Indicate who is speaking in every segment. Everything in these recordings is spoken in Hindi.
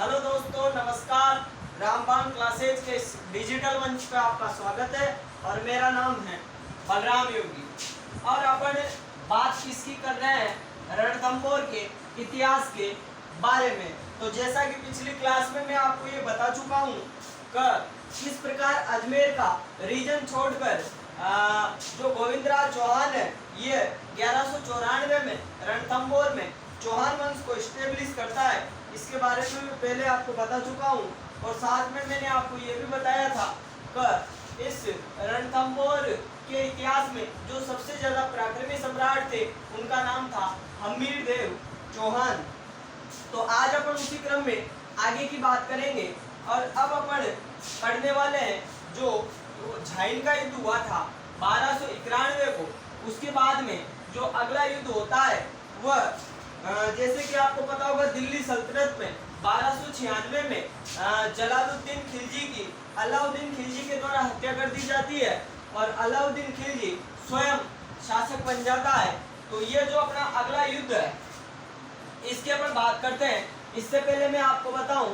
Speaker 1: हेलो दोस्तों, नमस्कार। रामबाण क्लासेज के इस डिजिटल मंच पे आपका स्वागत है और मेरा नाम है बलराम योगी। और अपन बात किसकी कर रहे हैं? रणथंभौर के इतिहास के बारे में। तो जैसा कि पिछली क्लास में मैं आपको ये बता चुका हूँ कि किस प्रकार अजमेर का रीजन छोड़कर जो गोविंदराज चौहान है, ये 1194 में रणथंभौर में चौहान वंश को स्टेब्लिश करता है। इसके बारे में मैं पहले आपको बता चुका हूँ और साथ में मैंने आपको ये भी बताया था कि इस रणथंभौर के इतिहास में जो सबसे ज्यादा पराक्रमी सम्राट थे उनका नाम था हम्मीरदेव चौहान। तो आज अपन उसी क्रम में आगे की बात करेंगे और अब अपन पढ़ने वाले हैं जो झाइन का युद्ध हुआ था 1291 को। उसके बाद में जो अगला युद्ध होता है वह जैसे कि आपको पता होगा दिल्ली सल्तनत में 1296 में जलालुद्दीन खिलजी की अलाउद्दीन खिलजी के द्वारा हत्या कर दी जाती है और अलाउद्दीन खिलजी स्वयं शासक बन जाता है। तो ये जो अपना अगला युद्ध है इसकी अपन बात करते हैं। इससे पहले मैं आपको बताऊं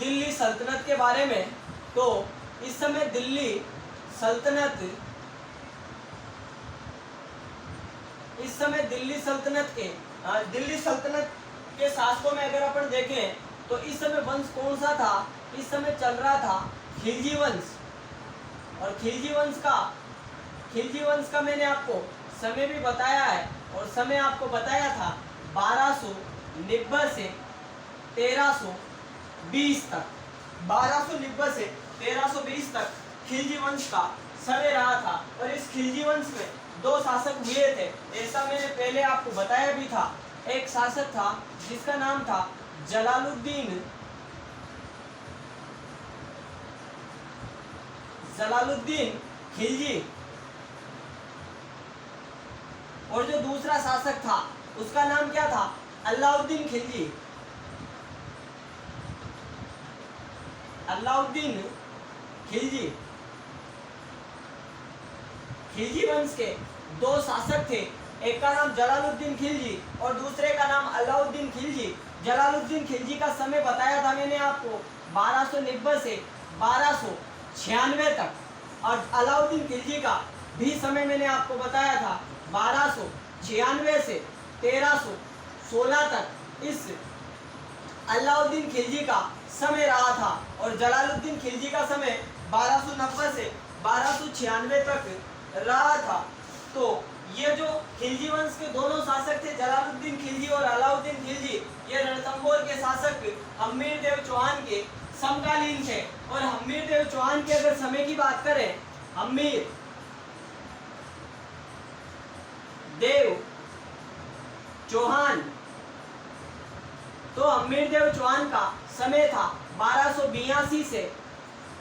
Speaker 1: दिल्ली सल्तनत के बारे में। तो इस समय दिल्ली सल्तनत के शासकों में अगर अपन देखें तो इस समय वंश कौन सा था? इस समय चल रहा था खिलजी वंश। और खिलजी वंश का मैंने आपको समय भी बताया है और समय आपको बताया था 1290 से 1320 तक। 1290 से 1320 तक खिलजी वंश का समय रहा था और इस खिलजी वंश में दो शासक हुए थे, ऐसा मैंने पहले आपको बताया भी था। एक शासक था जिसका नाम था जलालुद्दीन खिलजी और जो दूसरा शासक था उसका नाम क्या था? अलाउद्दीन खिलजी। खिलजी वंश के दो शासक थे, एक का नाम जलालुद्दीन खिलजी और दूसरे का नाम अलाउद्दीन खिलजी। जलालुद्दीन खिलजी का समय बताया था मैंने आपको 1290 से 1296 तक और अलाउद्दीन खिलजी का भी समय मैंने आपको बताया था 1296 से 1316 तक। इस अलाउद्दीन खिलजी का समय रहा था और जलालुद्दीन खिलजी का समय 1290 से 1296 तक रहा था। तो ये जो खिलजी वंश के दोनों शासक थे जलालुद्दीन खिलजी और अलाउद्दीन खिलजी, ये रणथंभौर के शासक हम्मीरदेव चौहान के समकालीन थे। और हम्मीरदेव चौहान के अगर समय की बात करें, हम्मीरदेव चौहान, तो हम्मीरदेव चौहान का समय था 1282 से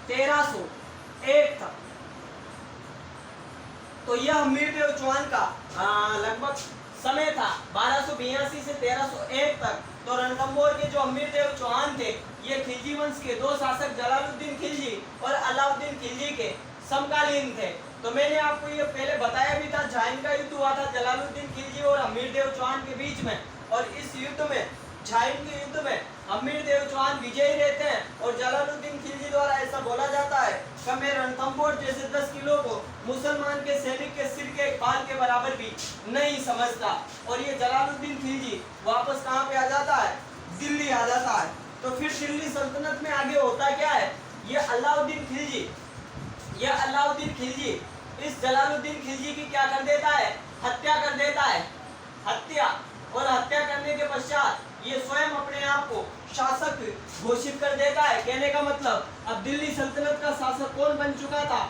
Speaker 1: 1301 तक। तो यह हम्मीरदेव चौहान का लगभग समय था 1282 से 1301 तक। तो रणथंभौर के जो हम्मीरदेव चौहान थे ये खिलजी वंश के दो शासक जलालुद्दीन खिलजी और अलाउद्दीन खिलजी के समकालीन थे। तो मैंने आपको ये पहले बताया भी था, झाइन का युद्ध हुआ था जलालुद्दीन खिलजी और हम्मीरदेव चौहान के बीच में। और इस युद्ध में, झाइन के युद्ध में हम्मीरदेव चौहान विजयी रहते हैं और जलालुद्दीन खिलजी द्वारा ऐसा बोला जाता है कि मैं रणथंभौर जैसे 10 किलो को मुसलमान के सैनिक के सिर के बाल के बराबर भी नहीं समझता। और ये जलालुद्दीन खिलजी वापस कहाँ पे आ जाता है? दिल्ली आ जाता है। तो फिर दिल्ली सल्तनत में आगे होता क्या है? ये अलाउद्दीन खिलजी इस जलालुद्दीन खिलजी की क्या कर देता है? हत्या कर देता है। और हत्या करने के पश्चात ये स्वयं अपने आप को शासक घोषित कर देता है। कहने का मतलब अब दिल्ली सल्तनत का शासक कौन बन चुका था?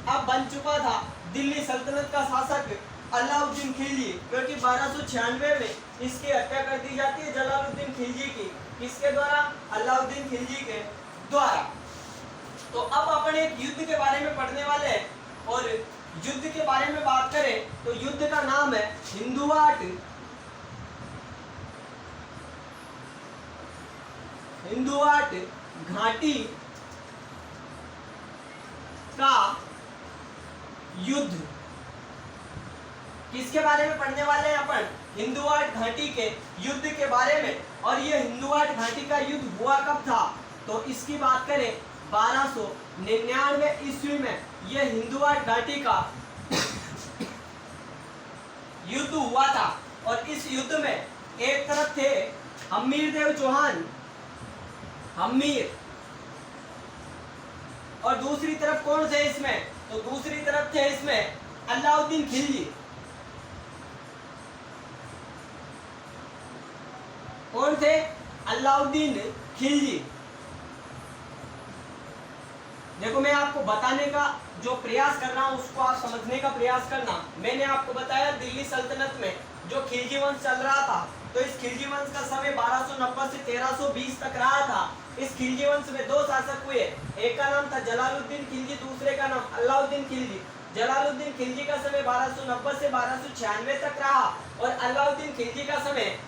Speaker 1: अब बन चुका था दिल्ली सल्तनत का शासक अलाउद्दीन खिलजी, क्योंकि 1296 में इसकी हत्या कर दी जाती है जलालुद्दीन खिलजी की। किसके द्वारा? अलाउद्दीन खिलजी के द्वारा। तो अब अपन एक युद्ध के बारे में पढ़ने वाले हैं और युद्ध के बारे में बात करें तो युद्ध का नाम है हिंदुवाट घाटी का युद्ध। किसके बारे में पढ़ने वाले हैं अपन? हिंदुवाट घाटी के युद्ध के बारे में। और ये हिंदुवाट घाटी का युद्ध हुआ कब था, तो इसकी बात करें 1299 ईस्वी में ये हिंदुवाट घाटी का युद्ध हुआ था। और इस युद्ध में एक तरफ थे हम्मीर देव चौहान, हम्मीर, और दूसरी तरफ कौन थे इसमें, तो दूसरी तरफ थे इसमें अलाउद्दीन खिलजी। कौन थे, अलाउद्दीन खिलजी। देखो मैं आपको बताने का जो प्रयास कर रहा हूं उसको आप समझने का प्रयास करना। मैंने आपको बताया दिल्ली सल्तनत में जो खिलजी वंश चल रहा था, तो इस खिलजी वंश का समय 1290 से 1320 तक रहा था। इस खिलजी वंश में दो शासक हुए, एक का नाम था जलालुद्दीन खिलजी, दूसरे का नाम अलाउद्दीन खिलजी। जलालुद्दीन खिलजी का समय 1290 से 1296 तक रहा और अलाउद्दीन खिलजी का समय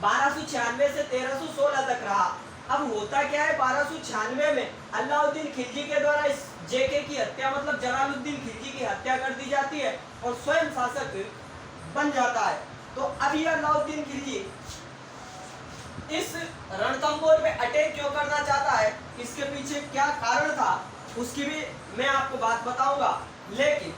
Speaker 1: 1296 से 1316 तक रहा। अब होता क्या है, 1296 में अलाउद्दीन खिलजी के द्वारा इस जेके की हत्या मतलब जलालुद्दीन खिलजी की हत्या कर दी जाती है और स्वयं शासक बन जाता है। तो अब ये अलाउद्दीन खिलजी इस रणथंबोर पे अटैक क्यों करना चाहता है, इसके पीछे क्या कारण था, उसकी भी मैं आपको बात बताऊंगा। लेकिन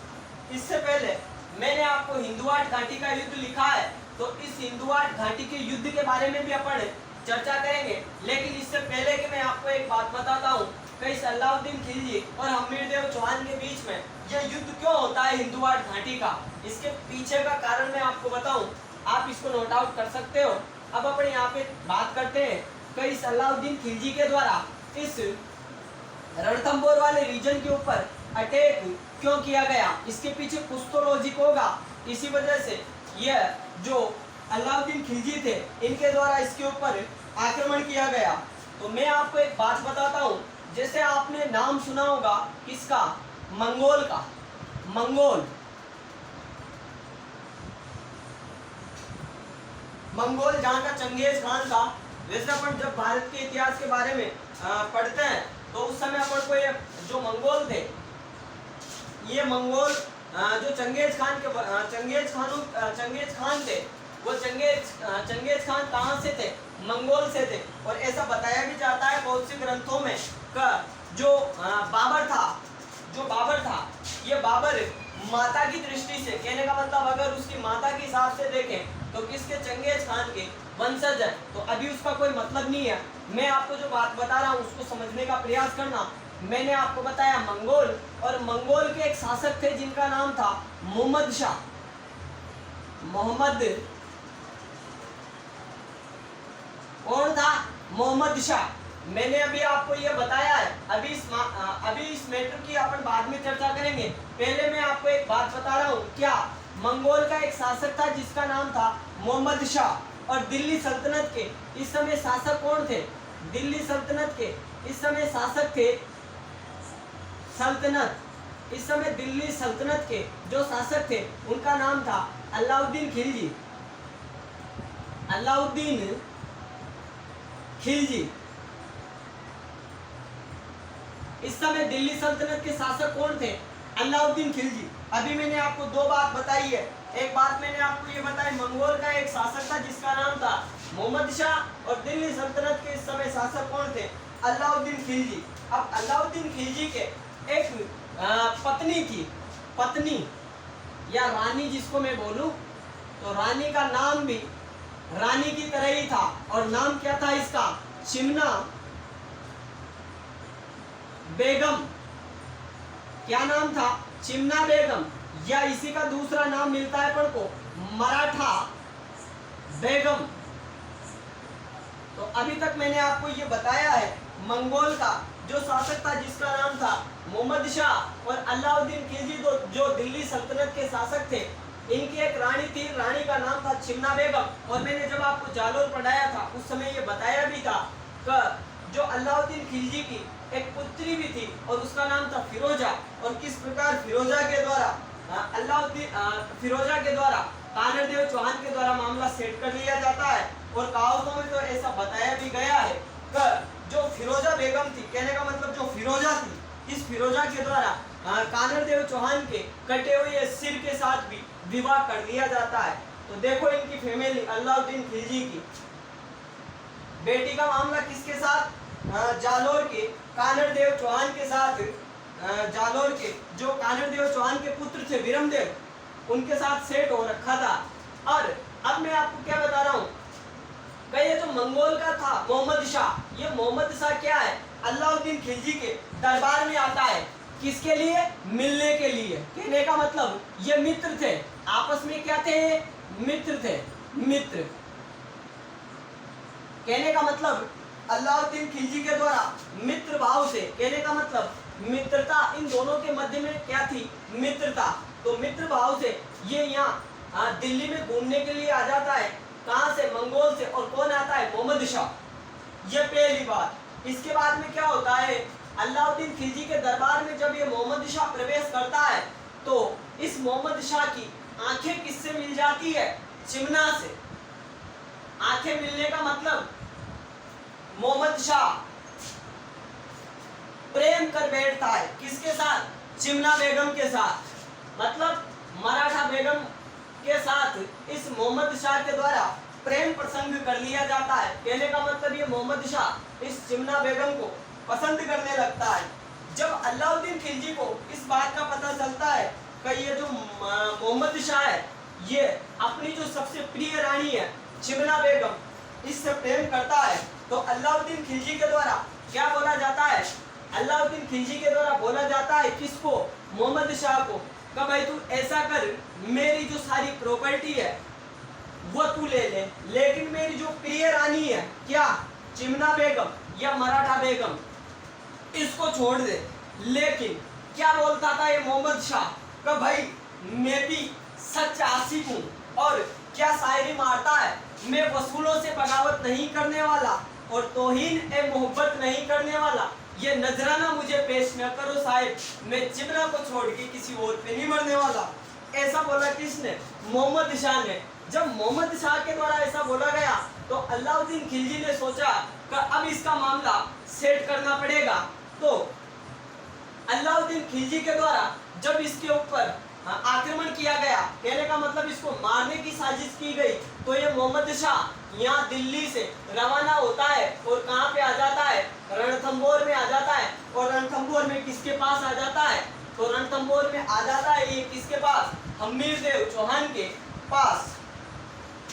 Speaker 1: इससे पहले मैंने आपको हिंदुवाट घाटी का युद्ध लिखा है, तो इस हिंदुवाट घाटी के युद्ध के बारे में भी अपन चर्चा करेंगे। लेकिन इससे पहले कि मैं आपको एक बात बताता हूँ कि इस अलाउद्दीन खिलजी और हम्मीर देव चौहान के बीच में यह युद्ध क्यों होता है हिंदुवाट घाटी का, इसके पीछे का कारण मैं आपको बताऊं, आप इसको नोट आउट कर सकते हो। अब अपन यहाँ पे बात करते हैं कि इस अलाउद्दीन खिलजी के द्वारा इस रणथंबोर वाले रीजन के ऊपर अटैक क्यों किया गया, इसके पीछे कुछ तो लॉजिक होगा। इसी वजह से यह जो अलाउद्दीन खिलजी थे इनके द्वारा इसके ऊपर आक्रमण किया गया। तो मैं आपको एक बात बताता हूँ, जैसे आपने नाम सुना होगा किसका, मंगोल का। मंगोल जहाँ का चंगेज खान था। वैसे अपन जब भारत के इतिहास के बारे में पढ़ते हैं तो उस समय अपन को ये जो मंगोल थे, ये मंगोल जो चंगेज खान थे, वो चंगेज खान कहाँ से थे, मंगोल से थे। और ऐसा बताया भी जाता है बहुत से ग्रंथों में कि जो बाबर था, ये बाबर माता की दृष्टि से, कहने का मतलब अगर उसकी माता के हिसाब से देखें तो किसके, चंगेज खान के वंशज है। तो अभी उसका कोई मतलब नहीं है, मैं आपको जो बात बता रहा हूँ उसको समझने का प्रयास करना। मैंने आपको बताया मंगोल, और मंगोल के एक शासक थे जिनका नाम था मोहम्मद शाह। कौन था, मोहम्मद शाह। मैंने अभी आपको ये बताया है, अभी इस मैटर की अपन बाद में चर्चा करेंगे। पहले मैं आपको एक बात बता रहा हूँ, क्या मंगोल का एक शासक था जिसका नाम था मोहम्मद शाह। और दिल्ली सल्तनत के इस समय शासक कौन थे, दिल्ली सल्तनत के इस समय शासक थे इस समय दिल्ली सल्तनत के जो शासक थे उनका नाम था अलाउद्दीन खिलजी। इस समय दिल्ली सल्तनत के शासक कौन थे, अलाउद्दीन खिलजी। अभी मैंने आपको दो बात बताई है। एक बात मैंने आपको ये बताई, मंगोल का एक शासक था जिसका नाम था मोहम्मद शाह, और दिल्ली सल्तनत के इस समय शासक कौन थे, अलाउद्दीन खिलजी। अब अलाउद्दीन खिलजी के एक पत्नी थी, पत्नी या रानी जिसको मैं बोलूं, तो रानी का नाम भी रानी की तरह ही था। और नाम क्या था इसका, चिमना बेगम। क्या नाम था, चिमना बेगम, या इसी का दूसरा नाम मिलता है अपन को, मराठा बेगम। तो अभी तक मैंने आपको ये बताया है, मंगोल का जो शासक था जिसका नाम था मोहम्मद शाह, और अलाउद्दीन खिलजी जो दिल्ली सल्तनत के शासक थे, इनकी एक रानी थी, रानी का नाम था चिमना बेगम। और मैंने जब आपको जालोर पढ़ाया था उस समय ये बताया भी था कि जो अलाउद्दीन खिलजी की एक पुत्री भी थी और उसका नाम था फिरोजा। और किस प्रकार फिरोजा के द्वारा कानरदेव चौहान के द्वारा मामला सेट कर लिया जाता है। और कहावतों में तो ऐसा बताया भी गया है कि जो फिरोजा बेगम थी, कहने का मतलब जो फिरोजा थी, इस फिरोजा के द्वारा कानरदेव चौहान के कटे हुए सिर के साथ भी विवाह कर लिया जाता है। तो देखो इनकी फैमिली अलाउद्दीन खिलजी की बेटी का मामला किसके साथ, जालोर के कानरदेव चौहान के साथ, जालोर के जो कानरदेव चौहान के पुत्र थे विरमदेव उनके साथ सेट हो रखा था। और अब मैं आपको क्या बता रहा हूँ कि ये जो मंगोल का था मोहम्मद शाह, ये मोहम्मद शाह क्या है, अलाउद्दीन खिलजी के दरबार में आता है, किसके लिए, मिलने के लिए। कहने का मतलब ये मित्र थे, आपस में क्या थे, मित्र थे, मित्र। कहने का मतलब अलाउद्दीन खिलजी के द्वारा मित्र भाव से, कहने का मतलब मित्रता, इन दोनों के मध्य में क्या थी, मित्रता। तो मित्र भाव से ये यहाँ दिल्ली में घूमने के लिए आ जाता है, कहाँ से, मंगोल से। और कौन आता है, मोहम्मद शाह। ये पहली बात। इसके बाद में क्या होता है, अलाउद्दीन खिलजी के दरबार में जब ये मोहम्मद शाह प्रवेश करता है तो इस मोहम्मद शाह की आंखें किससे मिल जाती है, चिमना से। आंखें मिलने का मतलब मोहम्मद शाह प्रेम कर बैठता है, किसके साथ, चिमना बेगम के साथ। मतलब मराठा बेगम के साथ इस मोहम्मद शाह के द्वारा प्रेम प्रसंग कर लिया जाता है। कहने का मतलब ये मोहम्मद शाह इस चिमना बेगम को पसंद करने लगता है। जब अलाउद्दीन खिलजी को इस बात का पता चलता है कि ये जो मोहम्मद शाह है ये अपनी जो सबसे प्रिय रानी है चिमना बेगम, इससे प्रेम करता है, तो अलाउद्दीन खिलजी के द्वारा क्या बोला जाता है, अलाउद्दीन खिलजी के द्वारा बोला जाता है किसको, मोहम्मद शाह को, कि भाई तू ऐसा कर, मेरी जो सारी प्रॉपर्टी है वो तू ले ले, लेकिन मेरी जो प्रिय रानी है क्या, चिमना बेगम या मराठा बेगम, इसको छोड़ दे। लेकिन क्या बोलता था ये मोहम्मद शाह कि भाई मैं भी सच्चा आशिक हूँ, और क्या शायरी मारता है, मैं वसूलों से बगावत नहीं करने वाला और तौहीन ए मोहब्बत नहीं करने वाला, ये नजराना मुझे पेश न करो साहिब, मैं चिमना को छोड़ के किसी और पे नहीं मरने वाला। ऐसा बोला किसने, मोहम्मद शाह ने। जब मोहम्मद शाह के द्वारा ऐसा बोला गया तो अलाउद्दीन खिलजी ने सोचा कि अब इसका मामला सेट करना पड़ेगा। तो अलाउद्दीन खिलजी के द्वारा जब इसके ऊपर आक्रमण किया गया, कहने का मतलब इसको मारने की साजिश की गई, तो ये मोहम्मद शाह यहाँ दिल्ली से रवाना होता है और कहाँ पे आ जाता है, रणथंभौर में आ जाता है। और रणथंभौर में किसके पास आ जाता है, तो रणथंभौर में आ जाता है ये किसके पास, हमीरदेव चौहान के पास।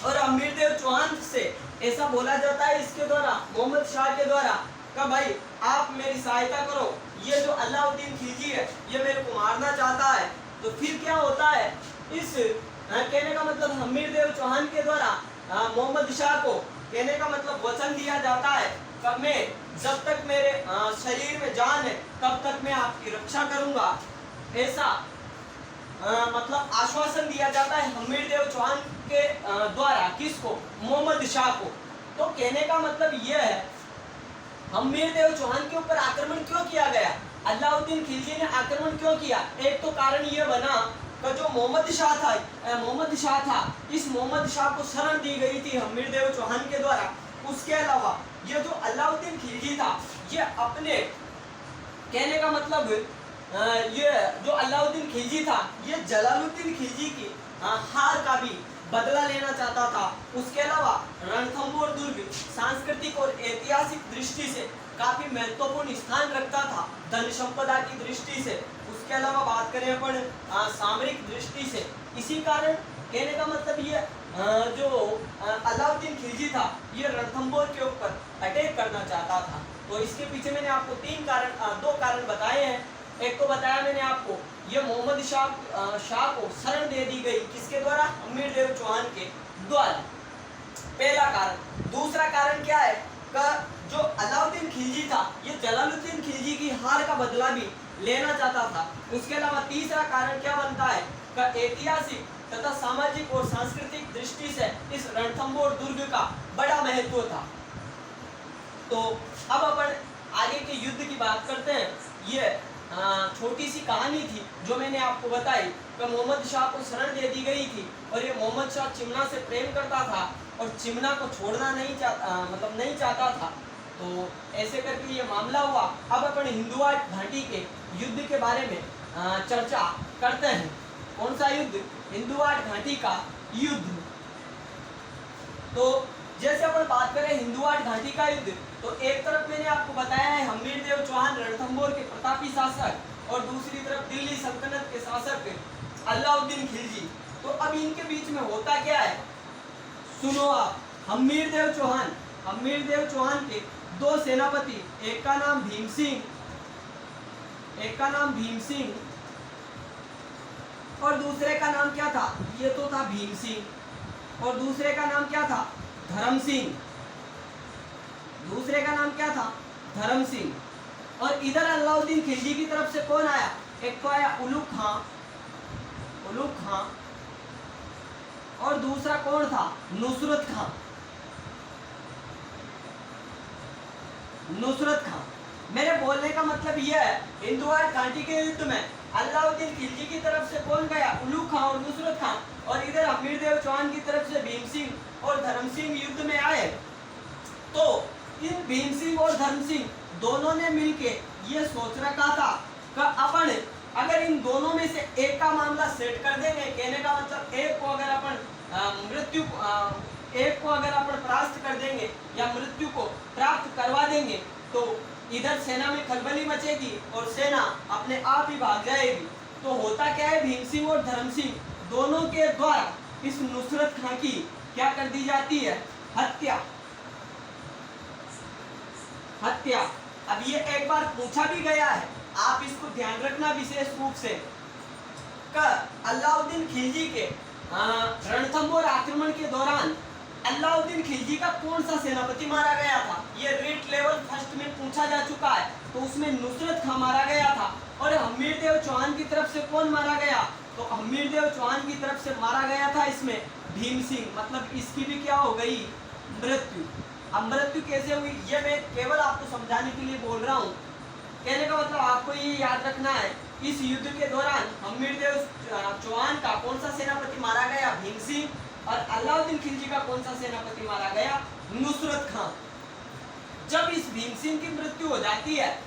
Speaker 1: और हमीरदेव चौहान से ऐसा बोला जाता है इसके द्वारा, मोहम्मद शाह के द्वारा, कि भाई आप मेरी सहायता करो, ये जो अलाउद्दीन खिलजी है ये मेरे को मारना चाहता है। तो फिर क्या होता है, इस कहने का मतलब हमीरदेव चौहान के द्वारा मोहम्मद शाह को कहने का मतलब वचन दिया जाता है कि मैं जब तक मेरे शरीर में जान है तब तक मैं आपकी रक्षा करूंगा। ऐसा मतलब आश्वासन दिया जाता है हमीरदेव चौहान के द्वारा, किसको, मोहम्मद शाह को। तो कहने का मतलब यह है, हमीरदेव चौहान के ऊपर आक्रमण क्यों किया गया, अलाउद्दीन खिलजी ने आक्रमण क्यों किया, एक तो कारण यह बना कि जो मोहम्मद शाह था, इस मोहम्मद शाह को शरण दी गई थी हमीरदेव चौहान के द्वारा। उसके अलावा ये जो अलाउद्दीन खिलजी था ये अपने कहने का मतलब ये जो अलाउद्दीन खिलजी था ये जलालुद्दीन खिलजी की हार का भी बदला लेना चाहता था। उसके अलावा रणथंभौर दुर्ग सांस्कृतिक और ऐतिहासिक दृष्टि से काफी महत्वपूर्ण स्थान रखता था, धन संपदा की दृष्टि से। उसके अलावा बात करें अपन सामरिक दृष्टि से, इसी कारण कहने का मतलब ये जो अलाउद्दीन खिलजी था ये रणथंभौर के ऊपर अटैक करना चाहता था। तो इसके पीछे मैंने आपको दो कारण बताए हैं। एक तो बताया मैंने आपको ये मोहम्मद शाह को शरण दे दी गई, किसके द्वारा, हमीरदेव चौहान के द्वारा, पहला कारण। दूसरा कारण क्या है कि जो अलाउद्दीन खिलजी था ये जलालुद्दीन खिलजी की हार का बदला भी लेना चाहता था। उसके अलावा तीसरा कारण क्या बनता है कि ऐतिहासिक तथा सामाजिक और सांस्कृतिक दृष्टि से इस रणथंभौर दुर्ग का बड़ा महत्व था। तो अब अपन आगे के युद्ध की बात करते हैं। ये छोटी सी कहानी थी जो मैंने आपको बताई कि मोहम्मद शाह को शरण दे दी गई थी और ये मोहम्मद शाह चिमना से प्रेम करता था और चिमना को छोड़ना नहीं चाहता था। तो ऐसे करके ये मामला हुआ। अब अपन हिंदुवाट घाटी के युद्ध के बारे में चर्चा करते हैं। कौन सा युद्ध, हिंदुवाट घाटी का युद्ध। तो जैसे अपन बात करें हिंदुआट घाटी का युद्ध, तो एक तरफ मैंने आपको बताया है हम्मीरदेव चौहान रणथंभौर के प्रतापी शासक और दूसरी तरफ दिल्ली सल्तनत के शासक अलाउद्दीन खिलजी। तो अब इनके बीच में होता क्या है, सुनो आप। हम्मीरदेव चौहान के दो सेनापति, एक का नाम भीम सिंह और दूसरे का नाम क्या था, ये तो था भीम सिंह और दूसरे का नाम क्या था, धर्म सिंह। और इधर अलाउद्दीन खिलजी की तरफ से कौन आया, एक तो आया उलुग खां और दूसरा कौन था, नुसरत खां। मेरे बोलने का मतलब यह है, हिंदुआट घाटी के युद्ध में अलाउद्दीन खिलजी की तरफ से कौन गया, उलुग खां और नुसरत खां, और इधर हम्मीरदेव चौहान की तरफ से भीम सिंह और धर्म सिंह युद्ध में आए। तो इन भीम सिंह और धर्म सिंह दोनों ने मिलके ये सोच रखा था कि अपन अगर इन दोनों में से एक का मामला सेट कर देंगे, कहने का मतलब एक को अगर अपन परास्त कर देंगे या मृत्यु को प्राप्त करवा देंगे, तो इधर सेना में खलबली मचेगी और सेना अपने आप ही भाग जाएगी। तो होता क्या है, भीम सिंह और धर्म सिंह दोनों के द्वारा इस नुसरत खां की क्या कर दी जाती है, हत्या। अब ये एक बार पूछा भी गया है, आप इसको ध्यान रखना विशेष रूप से, अलाउद्दीन खिलजी के रणथंभौर आक्रमण के दौरान अलाउद्दीन खिलजी का कौन सा सेनापति मारा गया था, ये रेट लेवल फर्स्ट में पूछा जा चुका है। तो उसमें नुसरत खां मारा गया था और हम्मीरदेव चौहान की तरफ से कौन मारा गया, तो हम्मीरदेव चौहान की तरफ से मारा गया था इसमें भीम सिंह। मतलब इसकी भी क्या हो गई, मृत्यु। अब मृत्यु कैसे हुई, ये मैं केवल आपको समझाने के लिए बोल रहा हूँ। कहने का मतलब आपको ये याद रखना है, इस युद्ध के दौरान हम्मीरदेव चौहान का कौन सा सेनापति मारा गया, भीम सिंह, और अलाउद्दीन खिलजी का कौन सा सेनापति मारा गया, नुसरत खां। जब इस भीम सिंह की मृत्यु हो जाती है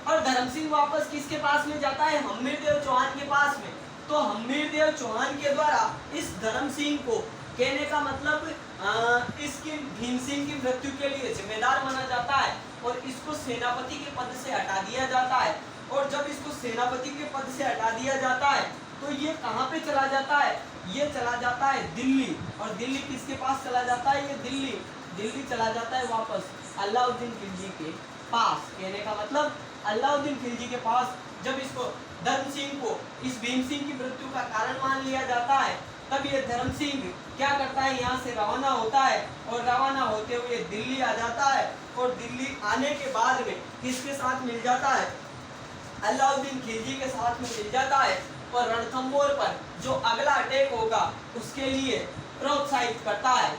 Speaker 1: और धर्म सिंह वापस किसके पास में जाता है, हम्मीरदेव चौहान के पास में, तो हम्मीरदेव चौहान के द्वारा इस धर्म सिंह को, कहने का मतलब इसकी भीम सिंह की मृत्यु के लिए जिम्मेदार माना जाता है और इसको सेनापति के पद से हटा दिया जाता है। और जब इसको सेनापति के पद से हटा दिया जाता है तो ये कहाँ पे चला जाता है, ये चला जाता है दिल्ली। और दिल्ली किसके पास चला जाता है, ये दिल्ली चला जाता है वापस अलाउद्दीन खिलजी के पास। कहने का मतलब अलाउद्दीन खिलजी के पास जब इसको धर्म सिंह को इस भीम सिंह की मृत्यु का कारण मान लिया जाता है, तब ये धर्म सिंह क्या करता है, यहाँ से रवाना होता है और रवाना होते हुए दिल्ली आ जाता है। और दिल्ली आने के बाद में किसके साथ मिल जाता है, अलाउद्दीन खिलजी के साथ में मिल जाता है और रणथंभौर पर जो अगला अटैक होगा उसके लिए प्रोत्साहित करता है।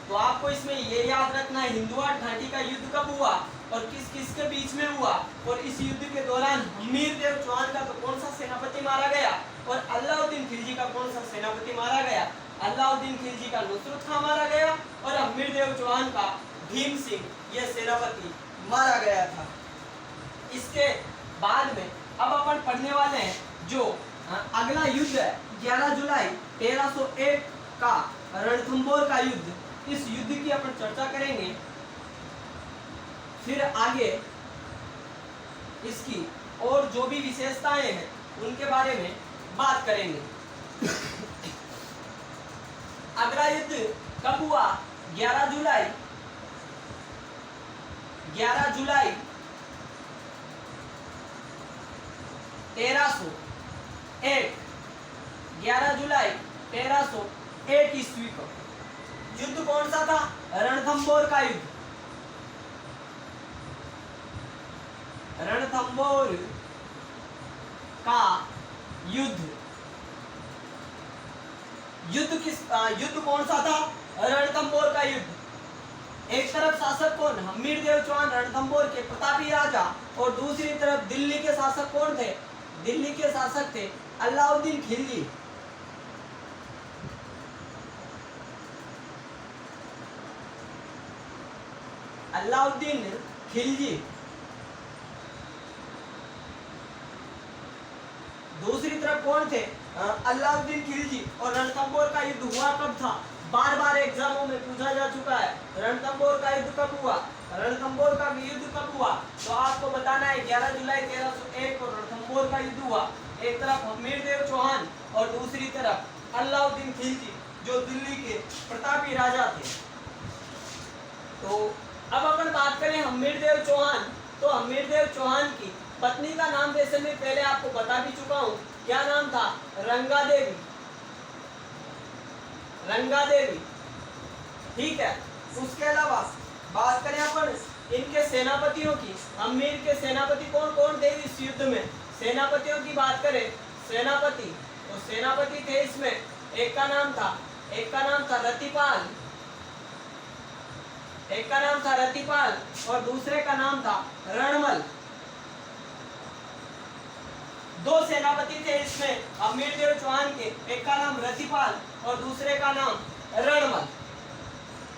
Speaker 1: तो आपको इसमें ये याद रखना है, हिंदुआट घाटी का युद्ध कब हुआ और किस किस के बीच में हुआ, और इस युद्ध के दौरान हम्मीरदेव चौहान का तो कौन सा सेनापति मारा गया और अलाउद्दीन खिलजी का कौन सा सेनापति मारा गया। अलाउद्दीन खिलजी का नुसरत खां मारा गया और हम्मीरदेव चौहान का भीम सिंह ये सेनापति मारा गया था। इसके बाद में अब अपन पढ़ने वाले हैं जो अगला युद्ध है 11 जुलाई 1301 का रणथंभौर का युद्ध। इस युद्ध की अपन चर्चा करेंगे, फिर आगे इसकी और जो भी विशेषताएं हैं उनके बारे में बात करेंगे। अगला युद्ध कब हुआ, 11 जुलाई 1301 11 जुलाई 1301 ईस्वी को। युद्ध कौन सा था, रणथंभौर का युद्ध। रणथंभौर का युद्ध, युद्ध कौन सा था, रणथंभौर का युद्ध। एक तरफ शासक कौन, हम्मीरदेव चौहान रणथंभौर के प्रतापी राजा, और दूसरी तरफ दिल्ली के शासक कौन थे, दिल्ली के शासक थे अलाउद्दीन खिलजी। अलाउद्दीन खिलजी। दूसरी तरफ कौन थे, अलाउद्दीन खिलजी। और रणथंभौर का युद्ध हुआ कब था, बार बार एग्जामों में पूछा जा चुका है। रणथंभौर का युद्ध कब हुआ? रणथंभौर का युद्ध कब हुआ? तो आपको बताना है 11 जुलाई 1301 को रणथंभौर का युद्ध हुआ। एक तरफ हमीरदेव चौहान और दूसरी तरफ अलाउद्दीन खिलजी जो दिल्ली के प्रतापी राजा थे। तो अब अपन बात करें हमीरदेव चौहान, तो हमीरदेव चौहान की पत्नी का नाम वैसे मैं पहले आपको बता भी चुका हूं, क्या नाम था? रंगा देवी। रंगा देवी, ठीक है। उसके अलावा बात करें अपन इनके सेनापतियों की, हमीर के सेनापति कौन कौन थे इस युद्ध में? सेनापतियों की बात करें, सेनापति तो सेनापति थे इसमें, एक का नाम था रतिपाल, एक का नाम था रतिपाल और दूसरे का नाम था रणमल। दो सेनापति थे इसमें हमीरदेव चौहान के, एक का नाम रतिपाल और दूसरे का नाम रणमल।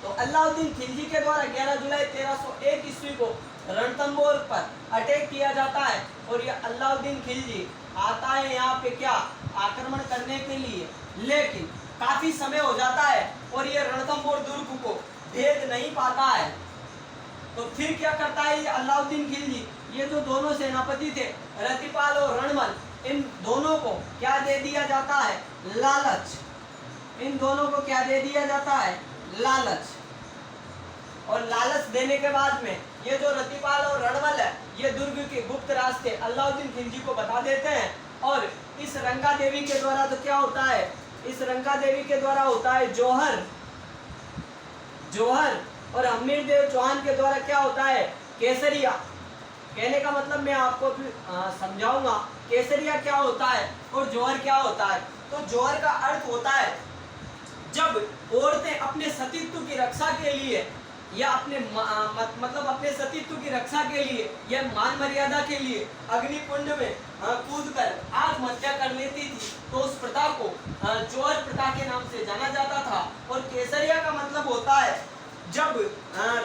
Speaker 1: तो अलाउद्दीन खिलजी के द्वारा 11 जुलाई 1301 ईस्वी को रणथंभौर पर अटैक किया जाता है और ये अलाउद्दीन खिलजी आता है यहाँ पे क्या? आक्रमण करने के लिए, लेकिन काफी समय हो जाता है और ये रणथंभौर दुर्ग को भेद नहीं पाता है। तो फिर क्या करता है ये अलाउद्दीन खिलजी? ये जो दोनों सेनापति थे रतिपाल और रणमल, इन दोनों को क्या दे दिया जाता है? लालच। इन दोनों को क्या दे दिया जाता है? लालच। और लालच देने के बाद में ये जो रतिपाल और रणमल है ये दुर्ग के गुप्त रास्ते अलाउद्दीन खिलजी को बता देते हैं। और इस रंगा देवी के द्वारा तो क्या होता है? इस रंगा देवी के द्वारा होता है जौहर, जौहर। और हमीरदेव चौहान के द्वारा क्या होता है? केसरिया। कहने का मतलब मैं आपको समझाऊंगा केसरिया क्या होता है और जौहर क्या होता है। तो जौहर का अर्थ होता है जब औरतें अपने सतीत्व की रक्षा के लिए या अपने मतलब अपने सतीत्व की रक्षा के लिए या मान मर्यादा के लिए अग्निकुंड में कूदकर आत्महत्या कर लेती थी, तो उस प्रथा को जौहर प्रथा के नाम से जाना जाता था। और केसरिया का मतलब होता है जब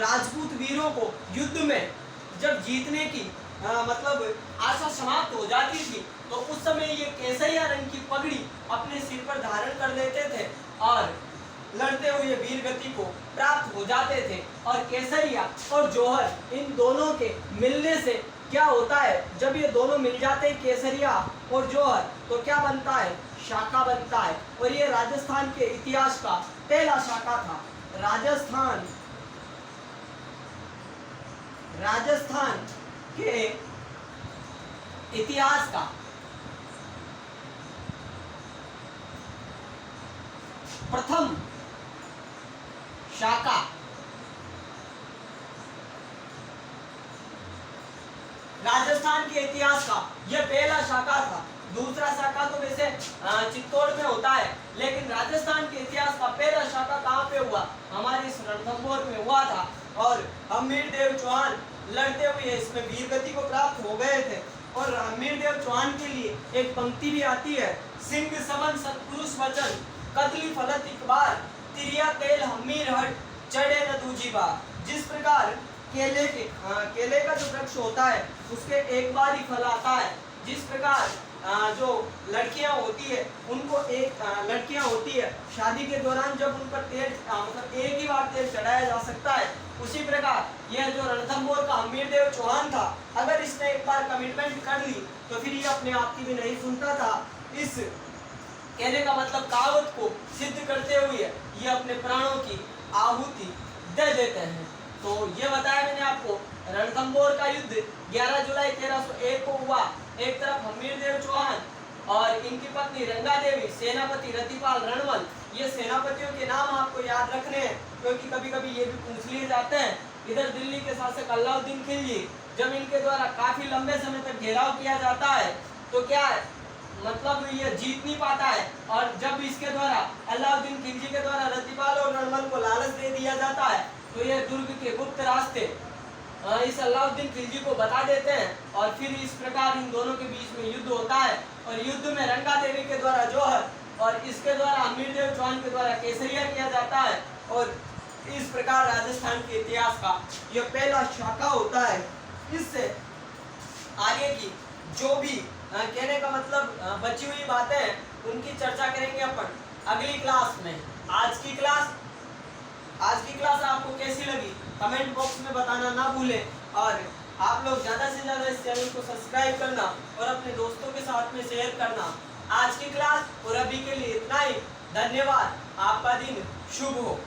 Speaker 1: राजपूत वीरों को युद्ध में जब जीतने की मतलब आशा समाप्त हो जाती थी, तो उस समय ये केसरिया रंग की पगड़ी अपने सिर पर धारण कर लेते थे और लड़ते हुए वीर गति को प्राप्त हो जाते थे। और केसरिया और जौहर इन दोनों के मिलने से क्या होता है? जब ये दोनों मिल जाते हैं केसरिया और जौहर, तो क्या बनता है? शाखा बनता है। और ये राजस्थान के इतिहास का पहला शाखा था। राजस्थान के इतिहास का प्रथम शाखा राजस्थान के इतिहास का यह पहला शाखा था। दूसरा शाखा तो वैसे चित्तौड़ में होता है, लेकिन राजस्थान के इतिहास का पहला शाखा कहाँ पे हुआ? हमारे इस रणथंभौर में हुआ था। और हमीरदेव चौहान लड़ते हुए इसमें वीर गति को प्राप्त हो गए थे। और हमीरदेव चौहान के लिए एक पंक्ति भी आती है, सिंह सबन सत्पुरुष वचन कदली फलत इकबार तिरिया तेल हमीर हट चढ़े न दूजी बार। जिस प्रकार केले का जो वृक्ष होता है उसके एक बार ही फल आता है, जिस प्रकार जो लड़कियां होती है उनको लड़कियां होती है शादी के दौरान जब उन पर तेल मतलब एक ही बार तेल चढ़ाया जा सकता है, उसी प्रकार यह जो रणथंभौर का हमीरदेव चौहान था, अगर इसने एक बार कमिटमेंट कर ली तो फिर ये अपने आप की भी नहीं सुनता था। इस कहने का मतलब कहावत को सिद्ध करते हुए ये अपने प्राणों की आहुति दे देते हैं। तो ये बताया मैंने आपको, रणथंभौर का युद्ध 11 जुलाई 1301 को हुआ। एक तरफ हमीरदेव चौहान और इनकी पत्नी रंगा देवी, सेनापति रतिपाल, रणमल, ये सेनापतियों के नाम आपको याद रखने हैं क्योंकि कभी कभी ये भी पूछ लिए जाते हैं। इधर दिल्ली के शासक अलाउद्दीन खिलजी, जब इनके द्वारा काफी लंबे समय तक घेराव किया जाता है तो क्या है मतलब ये जीत नहीं पाता है, और जब इसके द्वारा अलाउद्दीन खिलजी के द्वारा रतिपाल और रणमल को लालच दे दिया जाता है तो ये दुर्ग के गुप्त रास्ते इस अलाउद्दीन खिलजी को बता देते हैं और फिर इस प्रकार इन दोनों के बीच में युद्ध होता है। और युद्ध में रंगा देवी के द्वारा जौहर और इसके द्वारा हमीरदेव चौहान के द्वारा केसरिया किया जाता है। और इस प्रकार राजस्थान के इतिहास का यह पहला शाखा होता है। इससे आगे की जो भी कहने का मतलब बची हुई बातें हैं उनकी चर्चा करेंगे अपन अगली क्लास में। आज की क्लास आज की क्लास आपको कैसी लगी कमेंट बॉक्स में बताना ना भूलें, और आप लोग ज़्यादा से ज़्यादा इस चैनल को सब्सक्राइब करना और अपने दोस्तों के साथ में शेयर करना। आज की क्लास और अभी के लिए इतना ही। धन्यवाद। आपका दिन शुभ हो।